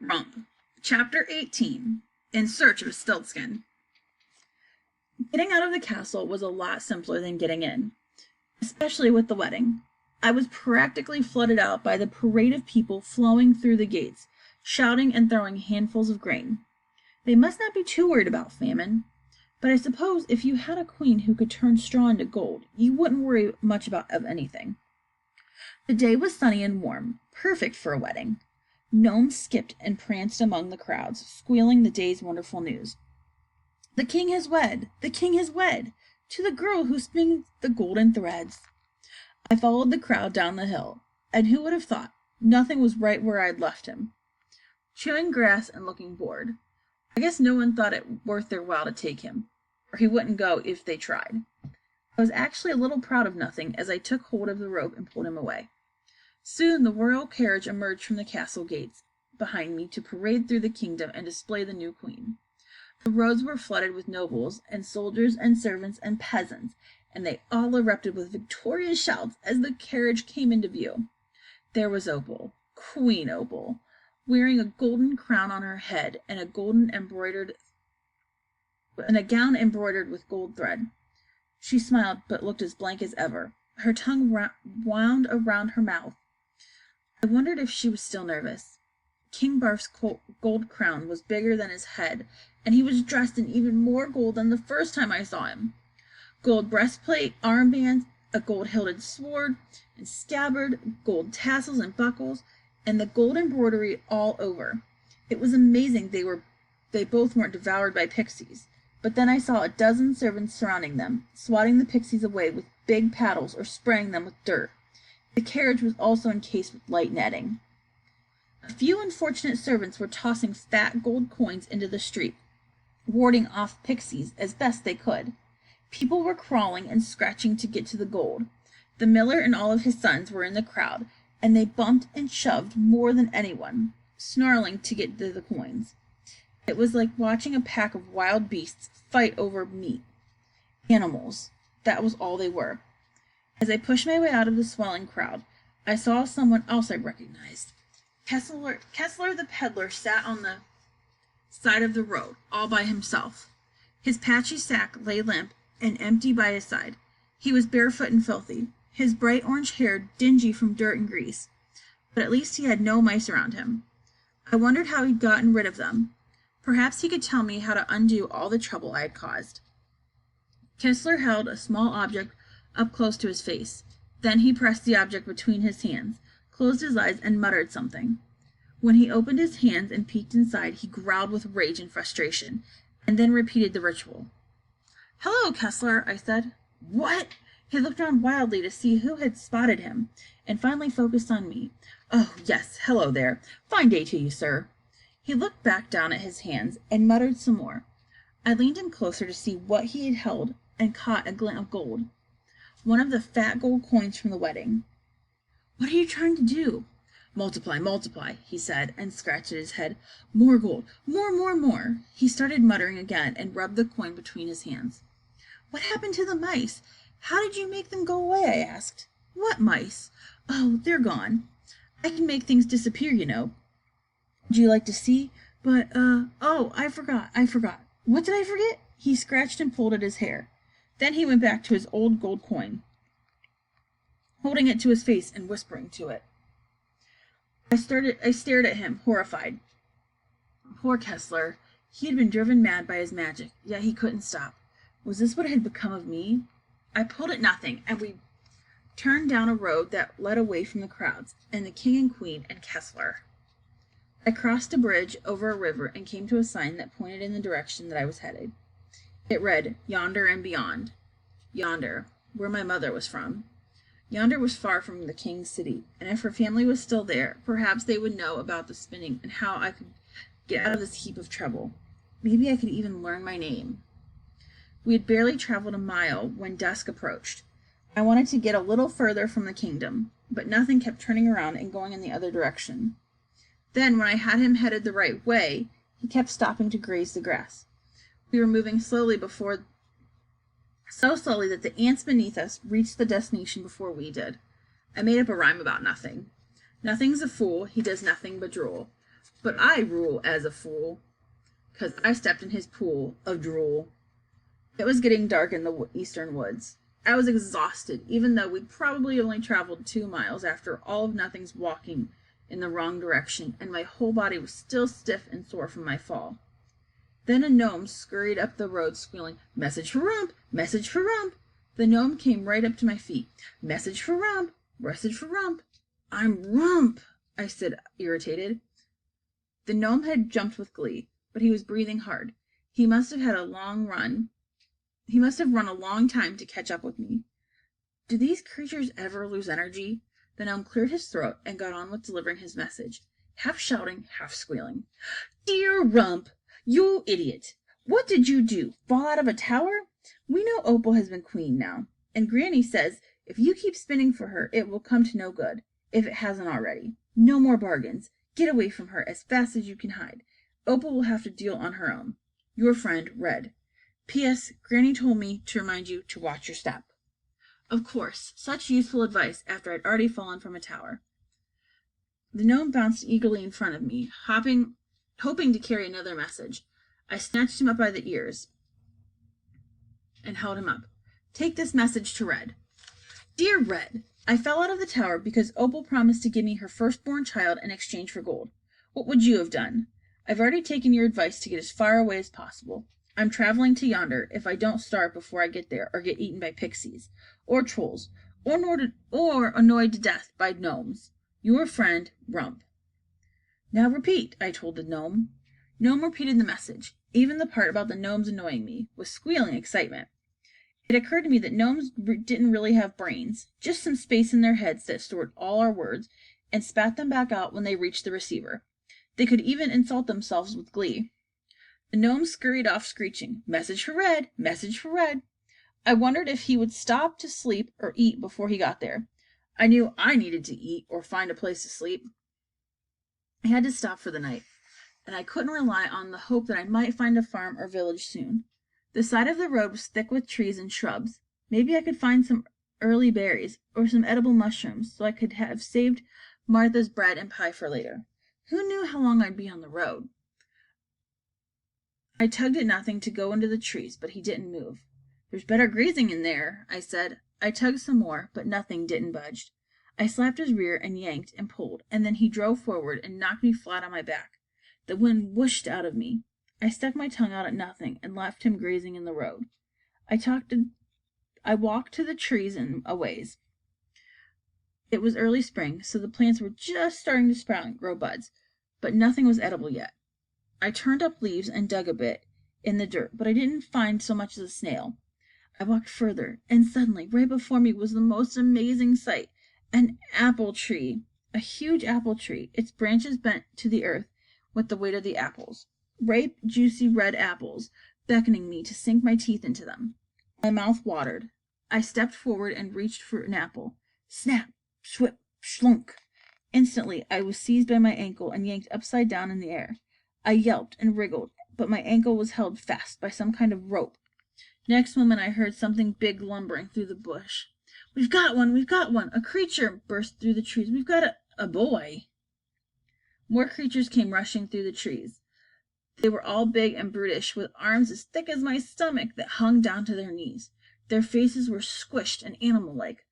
Rump Chapter 18. In Search of Stiltskin. Getting out of the castle was a lot simpler than getting in, especially with the wedding. I was practically flooded out by the parade of people flowing through the gates, shouting and throwing handfuls of grain. They must not be too worried about famine, but I suppose if you had a queen who could turn straw into gold, you wouldn't worry much about anything. The day was sunny and warm, perfect for a wedding. Gnomes skipped and pranced among the crowds, squealing the day's wonderful news. The king has wed! The king has wed! To the girl who spins the golden threads. I followed the crowd down the hill, and who would have thought? Nothing was right where I'd left him. Chewing grass and looking bored. I guess no one thought it worth their while to take him, or he wouldn't go if they tried. I was actually a little proud of Nothing as I took hold of the rope and pulled him away. Soon the royal carriage emerged from the castle gates behind me to parade through the kingdom and display the new queen. The roads were flooded with nobles and soldiers and servants and peasants, and they all erupted with victorious shouts as the carriage came into view. There was Opal, Queen Opal, wearing a golden crown on her head and a gown embroidered with gold thread. She smiled, but looked as blank as ever. Her tongue wound around her mouth. I wondered if she was still nervous. King Barf's gold crown was bigger than his head, and he was dressed in even more gold than the first time I saw him. Gold breastplate, armbands, a gold-hilted sword and scabbard, gold tassels and buckles, and the gold embroidery all over. It was amazing they both weren't devoured by pixies. But then I saw a dozen servants surrounding them, swatting the pixies away with big paddles or spraying them with dirt. The carriage was also encased with light netting. A few unfortunate servants were tossing fat gold coins into the street, warding off pixies as best they could. People were crawling and scratching to get to the gold. The miller and all of his sons were in the crowd, and they bumped and shoved more than anyone, snarling to get to the coins. It was like watching a pack of wild beasts fight over meat. Animals. That was all they were. As I pushed my way out of the swelling crowd, I saw someone else I recognized. Kessler the peddler sat on the side of the road, all by himself. His patchy sack lay limp and empty by his side. He was barefoot and filthy, his bright orange hair dingy from dirt and grease. But at least he had no mice around him. I wondered how he'd gotten rid of them. Perhaps he could tell me how to undo all the trouble I had caused. Kessler held a small object up close to his face. Then he pressed the object between his hands, closed his eyes, and muttered something. When he opened his hands and peeked inside, he growled with rage and frustration, and then repeated the ritual. "Hello, Kessler," I said. "What?" He looked around wildly to see who had spotted him, and finally focused on me. "Oh, yes, hello there. Fine day to you, sir." He looked back down at his hands and muttered some more. I leaned in closer to see what he had held and caught a glint of gold. One of the fat gold coins from the wedding. "What are you trying to do?" "Multiply, multiply," he said, and scratched at his head. "More gold, more." He started muttering again and rubbed the coin between his hands. "What happened to the mice? How did you make them go away?" I asked. "What mice?" "Oh, they're gone. I can make things disappear, you know. Would you like to see? But, oh, I forgot. What did I forget?" He scratched and pulled at his hair. Then he went back to his old gold coin, holding it to his face and whispering to it. I stared at him, horrified. Poor Kessler. He had been driven mad by his magic, yet he couldn't stop. Was this what had become of me? I pulled at Nothing, and we turned down a road that led away from the crowds, and the king and queen and Kessler. I crossed a bridge over a river and came to a sign that pointed in the direction that I was headed. It read, "Yonder and beyond." Yonder, where my mother was from. Yonder was far from the king's city, and if her family was still there, perhaps they would know about the spinning and how I could get out of this heap of trouble. Maybe I could even learn my name. We had barely traveled a mile when dusk approached. I wanted to get a little further from the kingdom, but Nothing kept turning around and going in the other direction. Then, when I had him headed the right way, he kept stopping to graze the grass. We were moving so slowly that the ants beneath us reached the destination before we did. I made up a rhyme about Nothing. Nothing's a fool, he does nothing but drool. But I rule as a fool, 'cause I stepped in his pool of drool. It was getting dark in the eastern woods. I was exhausted, even though we'd probably only traveled 2 miles after all of nothing's walking in the wrong direction, and my whole body was still stiff and sore from my fall. Then a gnome scurried up the road squealing, "Message for Rump! Message for Rump!" The gnome came right up to my feet. "Message for Rump! Message for Rump!" "I'm Rump!" I said, irritated. The gnome had jumped with glee, but he was breathing hard. He must have run a long time to catch up with me. Do these creatures ever lose energy? The gnome cleared his throat and got on with delivering his message, half shouting, half squealing. "Dear Rump, you idiot! What did you do? Fall out of a tower? We know Opal has been queen now, and Granny says if you keep spinning for her, it will come to no good, if it hasn't already. No more bargains. Get away from her as fast as you can hide. Opal will have to deal on her own. Your friend, Red. P.S. Granny told me to remind you to watch your step." Of course, such useful advice after I'd already fallen from a tower. The gnome bounced eagerly in front of me, hoping to carry another message. I snatched him up by the ears and held him up. "Take this message to Red. Dear Red, I fell out of the tower because Opal promised to give me her firstborn child in exchange for gold. What would you have done? I've already taken your advice to get as far away as possible. I'm traveling to yonder if I don't starve before I get there or get eaten by pixies, or trolls, or annoyed to death by gnomes. Your friend, Rump." "Now repeat," I told the gnome. Gnome repeated the message, even the part about the gnomes annoying me, with squealing excitement. It occurred to me that gnomes didn't really have brains, just some space in their heads that stored all our words and spat them back out when they reached the receiver. They could even insult themselves with glee. The gnome scurried off screeching, "Message for Red! Message for Red!" I wondered if he would stop to sleep or eat before he got there. I knew I needed to eat or find a place to sleep. I had to stop for the night, and I couldn't rely on the hope that I might find a farm or village soon. The side of the road was thick with trees and shrubs. Maybe I could find some early berries or some edible mushrooms so I could have saved Martha's bread and pie for later. Who knew how long I'd be on the road? I tugged at nothing to go into the trees, but he didn't move. "There's better grazing in there," I said. I tugged some more, but nothing didn't budge. I slapped his rear and yanked and pulled, and then he drove forward and knocked me flat on my back. The wind whooshed out of me. I stuck my tongue out at nothing and left him grazing in the road. I walked to the trees and a ways. It was early spring, so the plants were just starting to sprout and grow buds, but nothing was edible yet. I turned up leaves and dug a bit in the dirt, but I didn't find so much as a snail. I walked further, and suddenly, right before me was the most amazing sight. An apple tree. A huge apple tree, its branches bent to the earth with the weight of the apples. Ripe, juicy red apples, beckoning me to sink my teeth into them. My mouth watered. I stepped forward and reached for an apple. Snap, swip, slunk. Instantly, I was seized by my ankle and yanked upside down in the air. I yelped and wriggled, but my ankle was held fast by some kind of rope. Next moment I heard something big lumbering through the bush. We've got one! We've got one! A creature!" burst through the trees. "We've got a boy!" More creatures came rushing through the trees. They were all big and brutish, with arms as thick as my stomach that hung down to their knees. Their faces were squished and animal-like,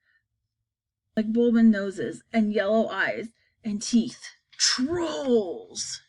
like bulbous noses and yellow eyes and teeth. Trolls!